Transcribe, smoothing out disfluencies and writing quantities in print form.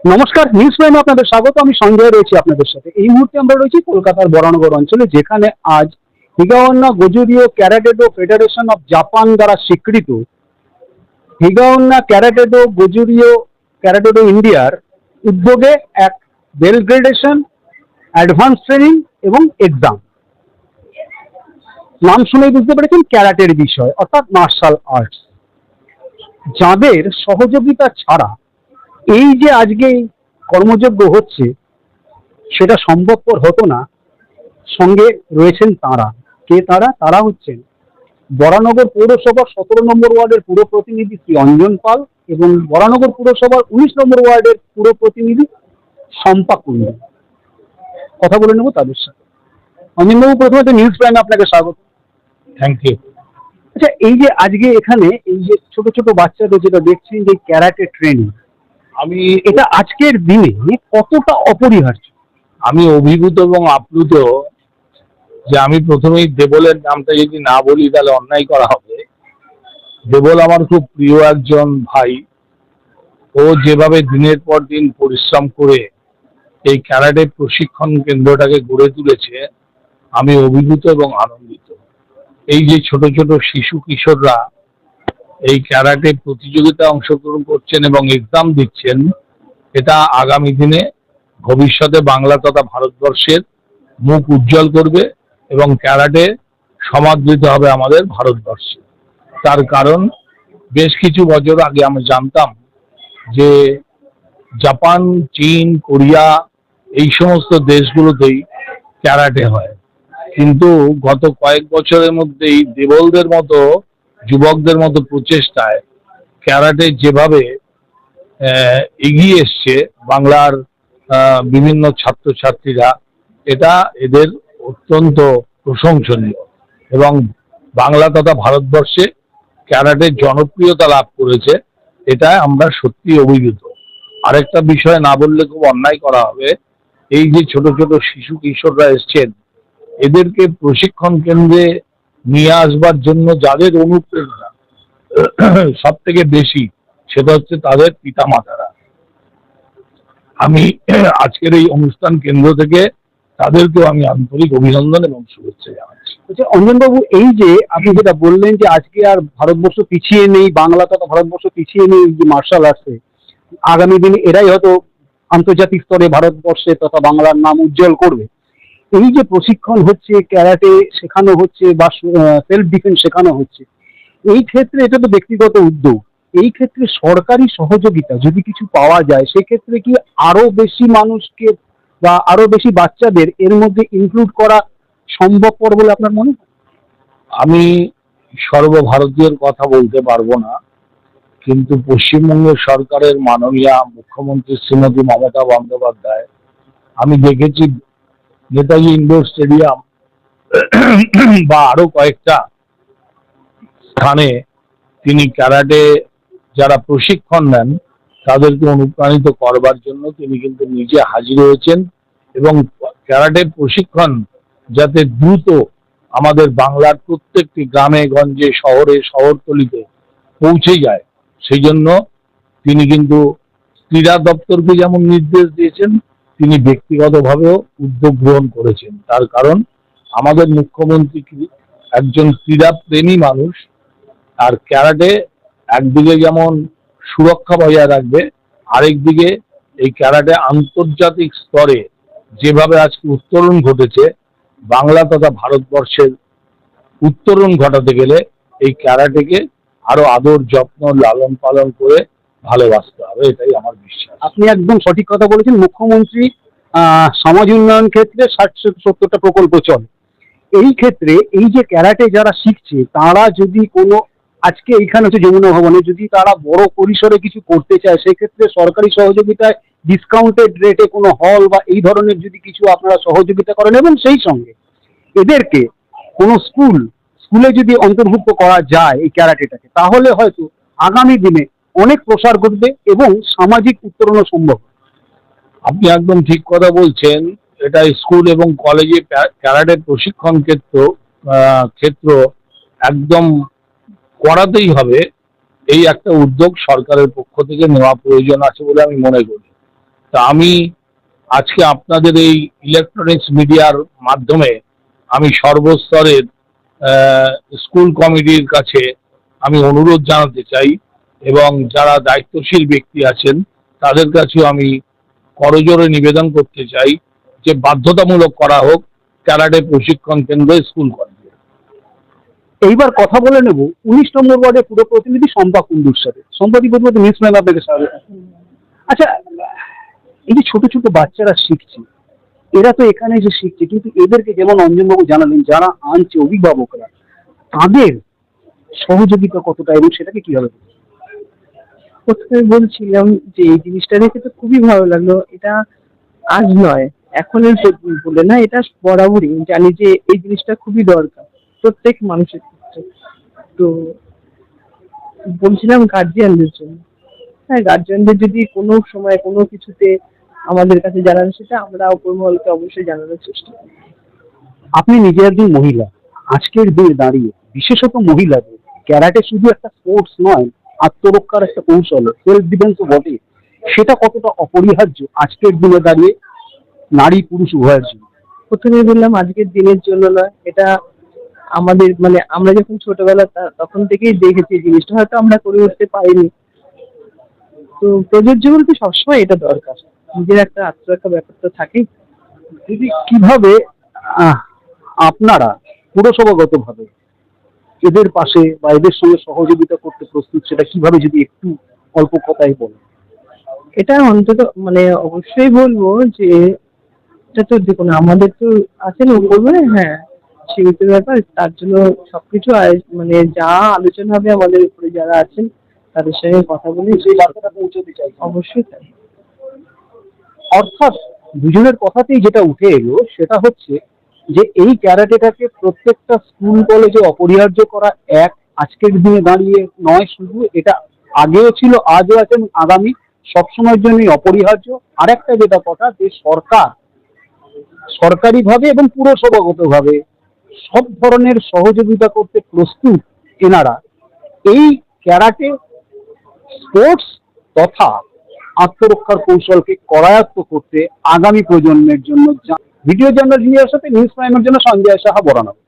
নমস্কার, নিউজ প্রাইমে আপনাদের স্বাগত। আমি সঞ্জয় রয়েছি আপনাদের সাথে। এই মুহূর্তে আমরা রয়েছি কলকাতার বরানগর অঞ্চলে, যেখানে আজ হিগাওয়ান্না গোজুরিও ক্যারাটেডো ফেডারেশন অফ জাপান দ্বারা স্বীকৃত হিগাওয়ান্না ক্যারাটেডো গোজুরিও ক্যারাটেডো ইন্ডিয়ার উদ্যোগে এক বেল গ্রেডেশন, অ্যাডভান্স ট্রেনিং এবং এক্সাম, নাম শুনেই বুঝতে পেরেছেন ক্যারাটের বিষয় অর্থাৎ মার্শাল আর্টস, যাদের সহযোগিতা ছাড়া এই যে আজকে এই কর্মযজ্ঞ হচ্ছে সেটা সম্ভবপর হতো না। সঙ্গে রয়েছেন তারা। কে তারা? তারা হচ্ছেন বরানগর পৌরসভার 17 নম্বর ওয়ার্ডের পুর প্রতিনিধি শ্রী অঞ্জন পাল এবং বরানগর পুরসভার 19 নম্বর ওয়ার্ডের পুর প্রতিনিধি শম্পা কুণ্ডু। কথা বলে নেব তাদের সাথে। অঞ্জনবাবু, প্রথমে নিউজ প্রাইমে আপনাকে স্বাগত। Thank you. আচ্ছা, এই যে আজকে এখানে এই যে ছোট ছোট বাচ্চাদের যেটা দেখছেন যে ক্যারাটে ট্রেনিং, এটা আজকের দিনে কতটা অপরিহার্য? আমি অভিভূত এবং আপ্লুত যে আমি প্রথমেই দেবলের নামটা যদি না বলি তাহলে অন্যায় করা হবে। দেবল আমার খুব প্রিয় একজন ভাই। ও যেভাবে দিনের পর দিন পরিশ্রম করে এই ক্যারাটে প্রশিক্ষণ কেন্দ্রটাকে গড়ে তুলেছে, আমি অভিভূত এবং আনন্দিত। এই যে ছোট ছোট শিশু কিশোররা এই ক্যারাটে প্রতিযোগিতায় অংশগ্রহণ করছেন এবং এক্সাম দিচ্ছেন, এটা আগামী দিনে ভবিষ্যতে বাংলা তথা ভারতবর্ষের মুখ উজ্জ্বল করবে এবং ক্যারাটে সমাদৃত হবে আমাদের ভারতবর্ষে। তার কারণ, বেশ কিছু বছর আগে আমি জানতাম যে জাপান, চীন, কোরিয়া এই সমস্ত দেশগুলোতেই ক্যারাটে হয়, কিন্তু গত কয়েক বছরের মধ্যেই দেবলদের মতো যুবকদের মতো প্রচেষ্টায় ক্যারাটে যেভাবে এগিয়ে এসছে বাংলার বিভিন্ন ছাত্রছাত্রীরা, এটা এদের অত্যন্ত প্রশংসনীয় এবং বাংলা তথা ভারতবর্ষে ক্যারাটের জনপ্রিয়তা লাভ করেছে, এটা আমরা সত্যি অভিভূত। আরেকটা বিষয় না বললে খুব অন্যায় করা হবে। এই যে ছোট ছোট শিশু কিশোররা এসছেন, এদেরকে প্রশিক্ষণ কেন্দ্রে নিয়ে আসবার জন্য যাদের অনুপ্রেরণা সব থেকে বেশি, সেটা হচ্ছে তাদের পিতামাতারা। আমি আজকের এই অনুষ্ঠান কেন্দ্র থেকে তাদেরকেও আমি আন্তরিক অভিনন্দন এবং শুভেচ্ছা জানাচ্ছি। অঞ্জনবাবু, এই যে আপনি যেটা বললেন যে আজকে আর ভারতবর্ষ পিছিয়ে নেই, বাংলা তথা ভারতবর্ষ পিছিয়ে নেই যে মার্শাল আর্টসে, আগামী দিনে এরাই হয়তো আন্তর্জাতিক স্তরে ভারতবর্ষে তথা বাংলার নাম উজ্জ্বল করবে। এই যে প্রশিক্ষণ হচ্ছে, ক্যারাটে শেখানো হচ্ছে বা সেলফ ডিফেন্স শেখানো হচ্ছে, এই ক্ষেত্রে এটা তো ব্যক্তিগত উদ্যোগ। এই ক্ষেত্রে সরকারি সহযোগিতা যদি কিছু পাওয়া যায়, সেক্ষেত্রে কি আরো বেশি মানুষকে বা আরো বেশি বাচ্চাদের এর মধ্যে ইনক্লুড করা সম্ভবপর বলে আপনার মনে হয়? আমি সর্বভারতীয়ের কথা বলতে পারবো না, কিন্তু পশ্চিমবঙ্গ সরকারের মাননীয় মুখ্যমন্ত্রী শ্রীমতী মমতা বন্দ্যোপাধ্যায়, আমি দেখেছি নেতাজি ইন্ডোর স্টেডিয়াম বা আরো কয়েকটা স্থানে তিনি ক্যারাটে যারা প্রশিক্ষণ নেন তাদেরকে অনুপ্রাণিত করবার জন্য তিনি কিন্তু নিজে হাজির হয়েছেন এবং ক্যারাটের প্রশিক্ষণ যাতে দ্রুত আমাদের বাংলার প্রত্যেকটি গ্রামে গঞ্জে শহরে শহরতলিতে পৌঁছে যায়, সেই জন্য তিনি কিন্তু ক্রীড়া দপ্তরকে যেমন নির্দেশ দিয়েছেন, তিনি ব্যক্তিগতভাবেও উদ্যোগ গ্রহণ করেছেন। তার কারণ, আমাদের মুখ্যমন্ত্রী একজন ক্রীড়া প্রেমী মানুষ, আর ক্যারাটে একদিকে যেমন সুরক্ষা বজায় রাখবে, আরেকদিকে এই ক্যারাটে আন্তর্জাতিক স্তরে যেভাবে আজকে উত্তরণ ঘটেছে, বাংলা তথা ভারতবর্ষের উত্তরণ ঘটাতে গেলে এই ক্যারাটেকে আরো আদর যত্ন লালন পালন করে ভালোবাসতে হবে, এটাই আমার বিশ্বাস। আপনি একদম সঠিক কথা বলেছেন। মুখ্যমন্ত্রী সমাজ উন্নয়ন ক্ষেত্রে 60-70টা প্রকল্প চলে। এই ক্ষেত্রে এই যে ক্যারাটে যারা শিখছে, তারা যদি কোনো আজকে এইখানে হচ্ছে যমুনা ভবনে যদি তারা বড় পরিসরে কিছু করতে চায়, সেক্ষেত্রে সরকারি সহযোগিতায় ডিসকাউন্টেড রেটে কোনো হল বা এই ধরনের যদি কিছু আপনারা সহযোগিতা করেন এবং সেই সঙ্গে এদেরকে কোনো স্কুলে যদি অন্তর্ভুক্ত করা যায় এই ক্যারাটেটাকে, তাহলে হয়তো আগামী দিনে অনেক প্রসার ঘটবে এবং সামাজিক উত্তরণও সম্ভব। আপনি একদম ঠিক কথা বলছেন। এটা স্কুল এবং কলেজে ক্যারাটে প্রশিক্ষণ ক্ষেত্র একদম করাতেই হবে। এই একটা উদ্যোগ সরকারের পক্ষ থেকে নেওয়া প্রয়োজন আছে বলে আমি মনে করি। তা আমি আজকে আপনাদের এই ইলেকট্রনিক্স মিডিয়ার মাধ্যমে আমি সর্বস্তরের স্কুল কমিটির কাছে আমি অনুরোধ জানাতে চাই, এবং যারা দায়িত্বশীল ব্যক্তি আছেন তাদের কাছেও আমি করজোড়ে নিবেদন করতে চাই যে বাধ্যতামূলক করা হোক ক্যারাটে প্রশিক্ষণ কেন্দ্র স্কুল কলেজে। এইবার কথা বলে নেব 19 নম্বর ওয়ার্ডের পুরো প্রতিনিধি শম্পা কুণ্ডুর সাথে। সম্পাদি প্রথমত মিস ম্যাম আপনাকে স্বাগত। আচ্ছা, এই যে ছোট ছোট বাচ্চারা শিখছে, এরা তো এখানে যে শিখছে, কিন্তু এদেরকে যেমন অঞ্জনবাবু জানালেন যারা আনছে অভিভাবকরা, তাদের সহযোগিতা কতটা এবং সেটাকে কিভাবে? প্রথমে বলছিলাম যে এই জিনিসটা দেখে তো খুবই ভালো লাগলো। এটা আজ নয়, এখনের বলে না, এটা বরাবরই জানি যে এই জিনিসটা খুবই দরকার প্রত্যেক মানুষের ক্ষেত্রে। তো বলছিলাম গার্জিয়ানদের জন্য, হ্যাঁ, গার্জিয়ানদের যদি কোনো সময় কোনো কিছুতে আমাদের কাছে জানান, সেটা আমরা উপর মহলকে অবশ্যই জানানোর চেষ্টা করি। আপনি নিজে একজন মহিলা, আজকের দিনে দাঁড়িয়ে বিশেষত মহিলাদের ক্যারাটে শুধু একটা স্পোর্টস নয়, আত্মরক্ষার একটা কৌশল, সেলফ ডিফেন্সও বটে, সেটা কতটা অপরিহার্য আজকের দিনে দাঁড়িয়ে নারী পুরুষ উভয়ের জন্য? প্রথমে বললাম আজকের দিনের জন্য নয়, এটা আমাদের মানে আমরা যখন ছোটবেলা তখন থেকেই দেখেছি এই জিনিসটা, হয়তো আমরা করে উঠতে পারিনি। তো প্রযোজ্য বলতে সবসময় এটা দরকার, নিজের একটা আত্মরক্ষা ব্যাপার তো থাকেই। যদি কিভাবে আহ, আপনারা পুরসভাগতভাবে এদের পাশে বা এদের সঙ্গে সহযোগিতা করতে প্রস্তুত, সেটা কিভাবে যদি একটু অল্প কথায় বলেন? এটা অন্তত মানে অবশ্যই বলবো যে এটা তো দেখুন আমাদের তো আছে না উপর মানে, হ্যাঁ, সীমিত ব্যাপার, তার জন্য সবকিছু মানে যা আলোচনা হবে আমাদের উপরে যারা আছেন তাদের সঙ্গে কথা বলে সেই বার্তাটা পৌঁছতে চাই। অবশ্যই তাই। অর্থাৎ দুজনের কথাতেই যেটা উঠে এলো সেটা হচ্ছে যে এই ক্যারাটেটাকে প্রত্যেকটা স্কুল কলেজে অপরিহার্য করা এক, আজকের দিনে দাঁড়িয়ে নয় শুধু, এটা আগেও ছিল, আজও আছে এবং আগামী সবসময়ের জন্যই অপরিহার্য। আরেকটা যেটা কথা, যে সরকার সরকারিভাবে এবং পুরসভাগতভাবে সব ধরনের সহযোগিতা করতে প্রস্তুত এনারা এই ক্যারাটে স্পোর্টস তথা আত্মরক্ষার কৌশলকে করায়ত্ত করতে আগামী প্রজন্মের জন্য। ভিডিও জার্নাল সাথে নিউজ প্রাইমের জন্য সঞ্জয় সাহা, বরানগর।